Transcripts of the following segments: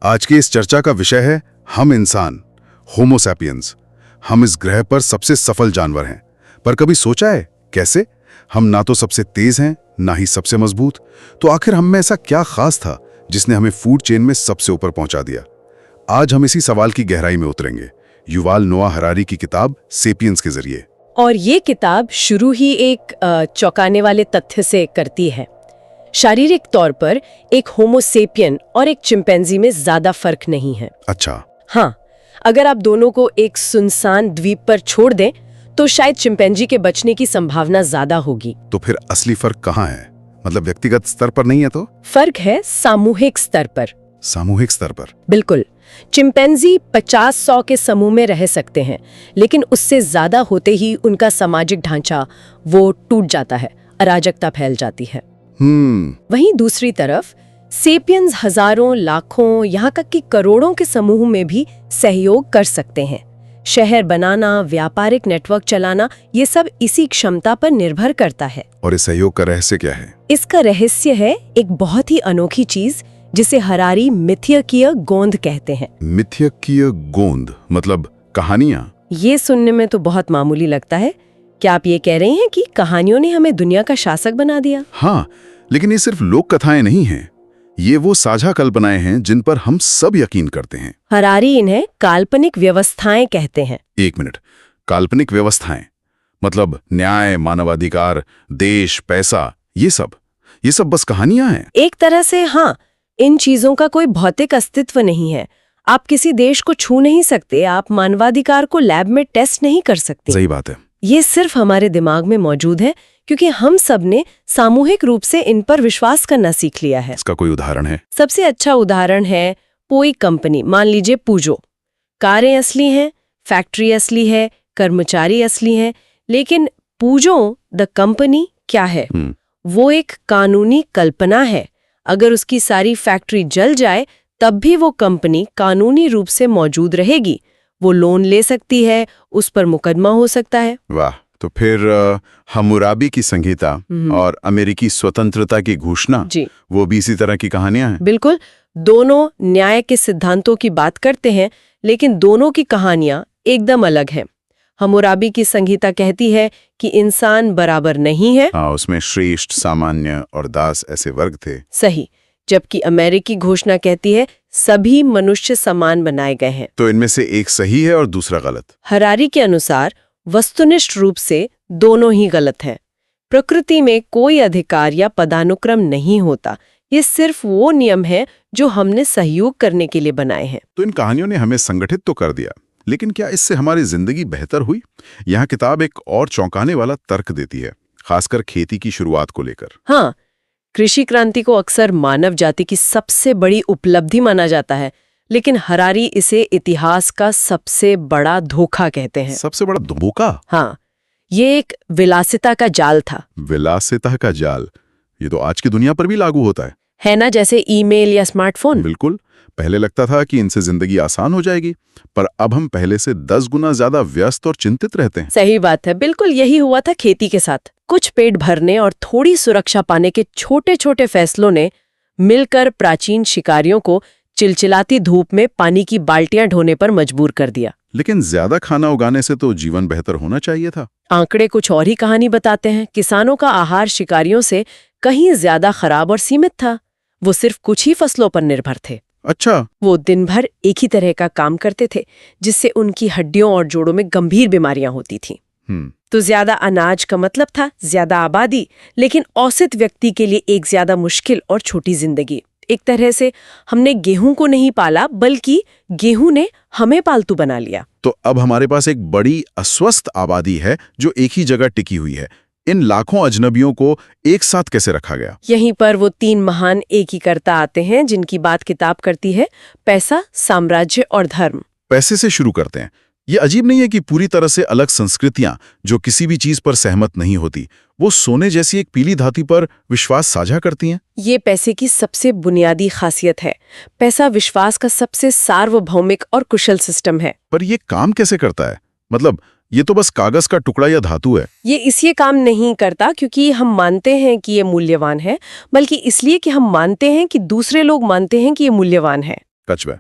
आज की इस चर्चा का विषय है हम इंसान, होमो सैपियंस। हम इस ग्रह पर सबसे सफल जानवर हैं, पर कभी सोचा है कैसे? हम ना तो सबसे तेज हैं, ना ही सबसे मजबूत। तो आखिर हम में ऐसा क्या खास था जिसने हमें फूड चेन में सबसे ऊपर पहुंचा दिया? आज हम इसी सवाल की गहराई में उतरेंगे, युवाल नोआ हरारी की किताब सेपियंस के जरिए। और ये किताब शुरू ही एक चौंकाने वाले तथ्य से करती है। शारीरिक तौर पर एक होमो सेपियन और एक चिंपैंजी में ज्यादा फर्क नहीं है। अच्छा। हाँ, अगर आप दोनों को एक सुनसान द्वीप पर छोड़ दें तो शायद चिंपैंजी के बचने की संभावना ज्यादा होगी। तो फिर असली फर्क कहाँ है? मतलब व्यक्तिगत स्तर पर नहीं है तो? फर्क है सामूहिक स्तर पर। सामूहिक स्तर पर? बिल्कुल। चिंपैंजी 50-100 के समूह में रह सकते हैं, लेकिन उससे ज्यादा होते ही उनका सामाजिक ढांचा वो टूट जाता है, अराजकता फैल जाती है। वहीं दूसरी तरफ सेपियंस हजारों, लाखों, यहाँ तक कि करोड़ों के समूह में भी सहयोग कर सकते हैं। शहर बनाना, व्यापारिक नेटवर्क चलाना, ये सब इसी क्षमता पर निर्भर करता है। और इस सहयोग का रहस्य क्या है? इसका रहस्य है एक बहुत ही अनोखी चीज जिसे हरारी मिथ्यकीय गोंद कहते हैं। मिथ्यकीय गोंद मतलब कहानियां? ये सुनने में तो बहुत मामूली लगता है। क्या आप ये कह रहे हैं कि कहानियों ने हमें दुनिया का शासक बना दिया? हाँ, लेकिन ये सिर्फ लोक कथाएं नहीं हैं। ये वो साझा कल्पनाएं हैं जिन पर हम सब यकीन करते हैं। हरारी इन्हें काल्पनिक व्यवस्थाएं कहते हैं। एक मिनट, काल्पनिक व्यवस्थाएं मतलब न्याय, मानवाधिकार, देश, पैसा, ये सब बस कहानियां हैं? एक तरह से हाँ। इन चीजों का कोई भौतिक अस्तित्व नहीं है। आप किसी देश को छू नहीं सकते, आप मानवाधिकार को लैब में टेस्ट नहीं कर सकते। सही बात है। ये सिर्फ हमारे दिमाग में मौजूद है क्योंकि हम सब ने सामूहिक रूप से इन पर विश्वास करना सीख लिया है। इसका कोई उदाहरण है? सबसे अच्छा उदाहरण है कोई कंपनी, मान लीजिए पूजो। कारें असली हैं, फैक्ट्री असली है, कर्मचारी असली हैं, लेकिन पूजो द कंपनी क्या है? वो एक कानूनी कल्पना है। अगर उसकी सारी फैक्ट्री जल जाए तब भी वो कंपनी कानूनी रूप से मौजूद रहेगी। वो लोन ले सकती है, उस पर मुकदमा हो सकता है। वाह! तो फिर हम्मुराबी की संहिता और अमेरिकी स्वतंत्रता की घोषणा, वो भी इसी तरह की कहानियां हैं? बिल्कुल। दोनों न्याय के सिद्धांतों की बात करते हैं, लेकिन दोनों की कहानियां एकदम अलग हैं। हम्मुराबी की संहिता कहती है कि इंसान बराबर नहीं है। हाँ, उसमें श्रेष्ठ, सामान्य और दास ऐसे वर्ग थे। सही। जबकि अमेरिकी घोषणा कहती है सभी मनुष्य समान बनाए गए हैं। तो इनमें से एक सही है और दूसरा गलत? हरारी के अनुसार वस्तुनिष्ठ रूप से दोनों ही गलत हैं। प्रकृति में कोई अधिकार या पदानुक्रम नहीं होता। ये सिर्फ वो नियम है जो हमने सहयोग करने के लिए बनाए हैं। तो इन कहानियों ने हमें संगठित तो कर दिया, लेकिन क्या इससे हमारी जिंदगी बेहतर हुई? यहाँ किताब एक और चौंकाने वाला तर्क देती है, खासकर खेती की शुरुआत को लेकर। हाँ, कृषि क्रांति को अक्सर मानव जाति की सबसे बड़ी उपलब्धि माना जाता है, लेकिन हरारी इसे इतिहास का सबसे बड़ा धोखा कहते हैं। सबसे बड़ा धोखा? हाँ, ये एक विलासिता का जाल था। विलासिता का जाल? ये तो आज की दुनिया पर भी लागू होता है ना? जैसे ईमेल या स्मार्टफोन। बिल्कुल। पहले लगता था कि इनसे जिंदगी आसान हो जाएगी, पर अब हम पहले से 10 गुना ज्यादा व्यस्त और चिंतित रहते हैं। सही बात है। बिल्कुल यही हुआ था खेती के साथ। कुछ पेट भरने और थोड़ी सुरक्षा पाने के छोटे छोटे फैसलों ने मिलकर प्राचीन शिकारियों को चिलचिलाती धूप में पानी की बाल्टियां ढोने पर मजबूर कर दिया। लेकिन ज्यादा खाना उगाने से तो जीवन बेहतर होना चाहिए था। आंकड़े कुछ और ही कहानी बताते हैं। किसानों का आहार शिकारियों से कहीं ज्यादा खराब और सीमित था। वो सिर्फ कुछ ही फसलों पर निर्भर थे। अच्छा। वो दिन भर एक ही तरह का काम करते थे, जिससे उनकी हड्डियों और जोड़ों में गंभीर बीमारियां होती थीं। तो ज्यादा अनाज का मतलब था ज्यादा आबादी, लेकिन औसत व्यक्ति के लिए एक ज्यादा मुश्किल और छोटी जिंदगी। एक तरह से हमने गेहूं को नहीं पाला, बल्कि गेहूं ने हमें पालतू बना लिया। तो अब हमारे पास एक बड़ी अस्वस्थ आबादी है जो एक ही जगह टिकी हुई है। इन लाखों अजनबियों को एक साथ कैसे रखा गया? यहीं पर वो 3 महान एक ही करता आते हैं जिनकी बात किताब करती है, पैसा, साम्राज्य और धर्म। पैसे से शुरू करते हैं। ये अजीब नहीं है कि पूरी तरह से अलग संस्कृतियां जो किसी भी चीज पर सहमत नहीं होती, वो सोने जैसी एक पीली धातु पर विश्वास साझा करती हैं। ये पैसे की सबसे बुनियादी खासियत है। पैसा विश्वास का सबसे सार्वभौमिक और कुशल सिस्टम है। पर ये काम कैसे करता है? मतलब ये तो बस कागज का टुकड़ा या धातु है। ये इसलिए काम नहीं करता क्योंकि हम मानते हैं कि ये मूल्यवान है, बल्कि इसलिए कि हम मानते हैं कि दूसरे लोग मानते हैं कि ये मूल्यवान है। सच में।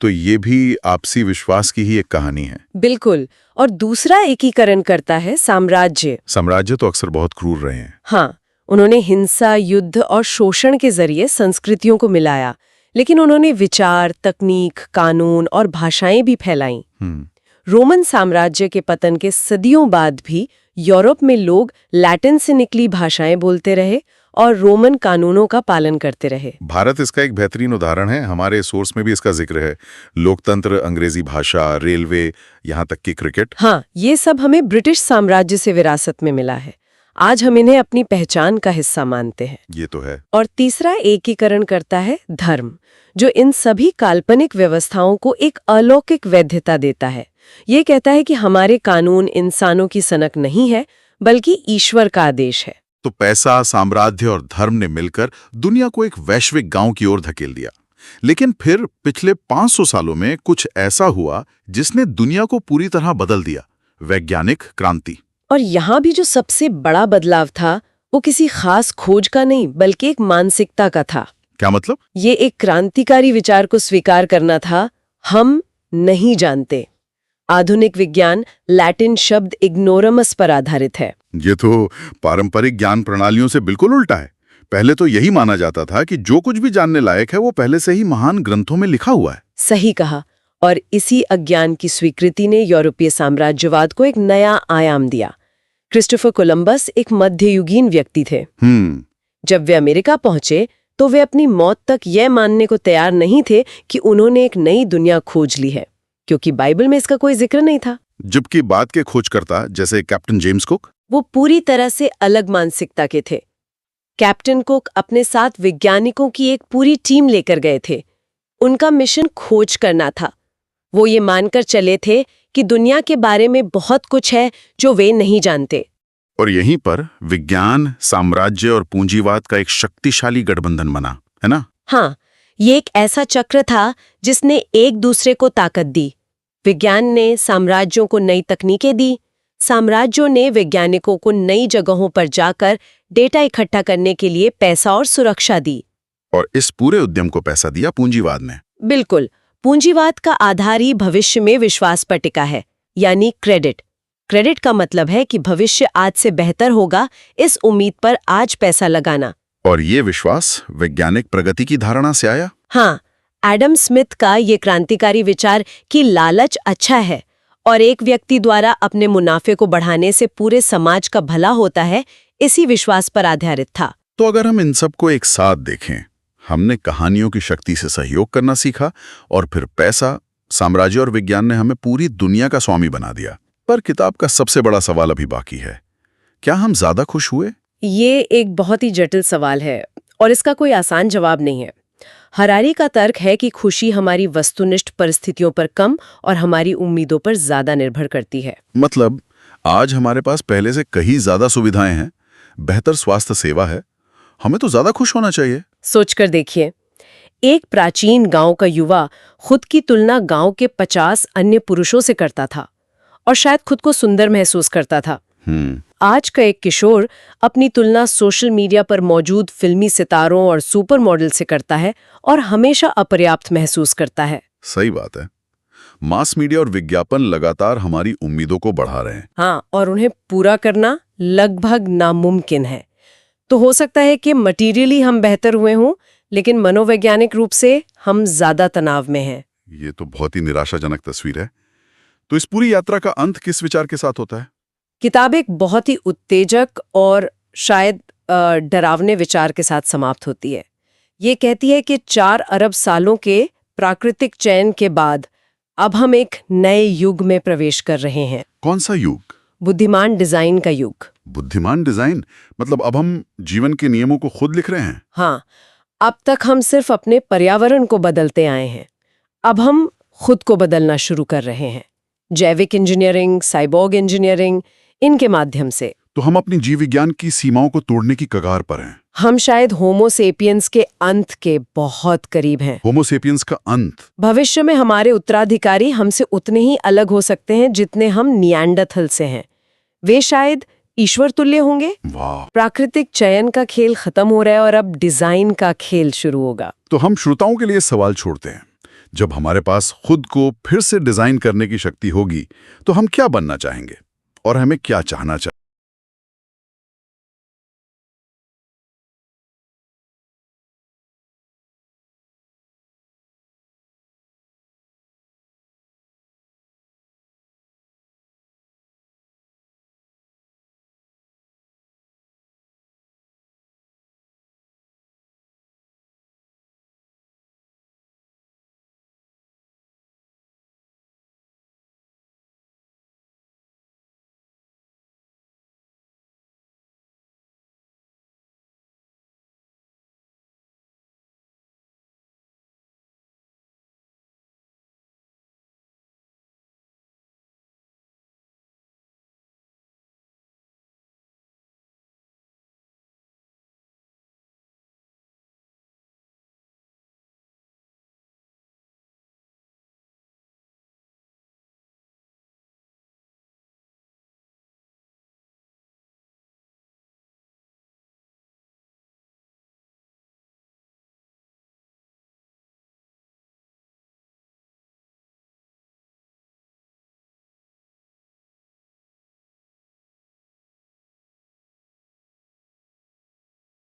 तो ये भी आपसी विश्वास की ही एक कहानी है। बिल्कुल। और दूसरा एकीकरण करता है साम्राज्य। साम्राज्य तो अक्सर बहुत क्रूर रहे हैं। हाँ, उन्होंने हिंसा, युद्ध और शोषण के जरिए संस्कृतियों को मिलाया, लेकिन उन्होंने विचार, तकनीक, कानून और भाषाएं भी फैलाईं। रोमन साम्राज्य के पतन के सदियों बाद भी यूरोप में लोग लैटिन से निकली भाषाएं बोलते रहे और रोमन कानूनों का पालन करते रहे। भारत इसका एक बेहतरीन उदाहरण है। हमारे सोर्स में भी इसका जिक्र है। लोकतंत्र, अंग्रेजी भाषा, रेलवे, यहाँ तक कि क्रिकेट। हाँ, ये सब हमें ब्रिटिश साम्राज्य से विरासत में मिला है। आज हम इन्हें अपनी पहचान का हिस्सा मानते हैं। ये तो है। और तीसरा एकीकरण करता है धर्म, जो इन सभी काल्पनिक व्यवस्थाओं को एक अलौकिक वैधता देता है। ये कहता है कि हमारे कानून इंसानों की सनक नहीं है, बल्कि ईश्वर का आदेश है। तो पैसा, साम्राज्य और धर्म ने मिलकर दुनिया को एक वैश्विक गांव की ओर धकेल दिया। लेकिन फिर पिछले 500 सालों में कुछ ऐसा हुआ जिसने दुनिया को पूरी तरह बदल दिया, वैज्ञानिक क्रांति। और यहाँ भी जो सबसे बड़ा बदलाव था, वो किसी खास खोज का नहीं, बल्कि एक मानसिकता का था। क्या मतलब? ये एक क्रांतिकारी विचार को स्वीकार करना था, हम नहीं जानते। आधुनिक विज्ञान लैटिन शब्द इग्नोरमस पर आधारित है। ये तो पारंपरिक ज्ञान प्रणालियों से बिल्कुल उल्टा है। पहले तो यही माना जाता था कि जो कुछ भी जानने लायक है वो पहले से ही महान ग्रंथों में लिखा हुआ है। सही कहा। और इसी अज्ञान की स्वीकृति ने यूरोपीय साम्राज्यवाद को एक नया आयाम दिया। क्रिस्टोफर कोलंबस एक मध्ययुगीन व्यक्ति थे। जब वे अमेरिका पहुंचे तो वे अपनी मौत तक यह मानने को तैयार नहीं थे कि उन्होंने एक नई दुनिया खोज ली है, क्योंकि बाइबल में इसका कोई जिक्र नहीं था। जबकि बाद के खोजकर्ता जैसे कैप्टन जेम्स कुक, वो पूरी तरह से अलग मानसिकता के थे। कैप्टन कुक अपने साथ वैज्ञानिकों की एक पूरी टीम लेकर गए थे। उनका मिशन खोज करना था। वो ये मानकर चले थे कि दुनिया के बारे में बहुत कुछ है जो वे नहीं जानते। और यहीं पर विज्ञान, साम्राज्य और पूंजीवाद का एक शक्तिशाली गठबंधन बना, है ना? हाँ, ये एक ऐसा चक्र था जिसने एक दूसरे को ताकत दी। विज्ञान ने साम्राज्यों को नई तकनीकें दी, साम्राज्यों ने वैज्ञानिकों को नई जगहों पर जाकर डेटा इकट्ठा करने के लिए पैसा और सुरक्षा दी। और इस पूरे उद्यम को पैसा दिया पूंजीवाद ने। बिल्कुल। पूंजीवाद का आधार ही भविष्य में विश्वास पर टिका है, यानी क्रेडिट। क्रेडिट का मतलब है कि भविष्य आज से बेहतर होगा, इस उम्मीद पर आज पैसा लगाना। और ये विश्वास वैज्ञानिक प्रगति की धारणा से आया। हाँ, एडम स्मिथ का ये क्रांतिकारी विचार कि लालच अच्छा है और एक व्यक्ति द्वारा अपने मुनाफे को बढ़ाने से पूरे समाज का भला होता है, इसी विश्वास पर आधारित था। तो अगर हम इन सबको एक साथ देखें, हमने कहानियों की शक्ति से सहयोग करना सीखा और फिर पैसा, साम्राज्य और विज्ञान ने हमें पूरी दुनिया का स्वामी बना दिया। पर किताब का सबसे बड़ा सवाल अभी बाकी है, क्या हम ज्यादा खुश हुए? ये एक बहुत ही जटिल सवाल है और इसका कोई आसान जवाब नहीं है। हरारी का तर्क है कि खुशी हमारी वस्तुनिष्ठ परिस्थितियों पर कम और हमारी उम्मीदों पर ज्यादा निर्भर करती है। मतलब आज हमारे पास पहले से कहीं ज्यादा सुविधाएं हैं, बेहतर स्वास्थ्य सेवा है, हमें तो ज्यादा खुश होना चाहिए। सोचकर देखिए, एक प्राचीन गांव का युवा खुद की तुलना गांव के 50 अन्य पुरुषों से करता था और शायद खुद को सुंदर महसूस करता था। आज का एक किशोर अपनी तुलना सोशल मीडिया पर मौजूद फिल्मी सितारों और सुपर मॉडल से करता है और हमेशा अपर्याप्त महसूस करता है। सही बात है। मास मीडिया और विज्ञापन लगातार हमारी उम्मीदों को बढ़ा रहे हैं। हाँ, और उन्हें पूरा करना लगभग नामुमकिन है। तो हो सकता है कि मटीरियली हम बेहतर हुए हों, लेकिन मनोवैज्ञानिक रूप से हम ज्यादा तनाव में हैं। ये तो बहुत ही निराशाजनक तस्वीर है। तो इस पूरी यात्रा का अंत किस विचार के साथ होता है? किताब एक बहुत ही उत्तेजक और शायद डरावने विचार के साथ समाप्त होती है। ये कहती है कि 4 अरब सालों के प्राकृतिक चयन के बाद अब हम एक नए युग में प्रवेश कर रहे हैं। कौन सा युग? बुद्धिमान डिजाइन का युग। बुद्धिमान डिजाइन मतलब अब हम जीवन के नियमों को खुद लिख रहे हैं? हाँ, अब तक हम सिर्फ अपने पर्यावरण को बदलते आए हैं। अब हम खुद को बदलना शुरू कर रहे हैं। जैविक इंजीनियरिंग, साइबोर्ग इंजीनियरिंग, इनके माध्यम से। तो हम अपनी जीव विज्ञान की सीमाओं को तोड़ने की कगार पर हैं। हम शायद होमो सेपियंस के अंत के बहुत करीब हैं। होमो सेपियंस का अंत? भविष्य में हमारे उत्तराधिकारी हमसे उतने ही अलग हो सकते हैं जितने हम निएंडरथल से हैं। वे शायद ईश्वर तुल्य होंगे। वाह! प्राकृतिक चयन का खेल खत्म हो रहा है और अब डिजाइन का खेल शुरू होगा। तो हम श्रोताओं के लिए सवाल छोड़ते हैं। जब हमारे पास खुद को फिर से डिजाइन करने की शक्ति होगी तो हम क्या बनना चाहेंगे और हमें क्या चाहना चाहिए?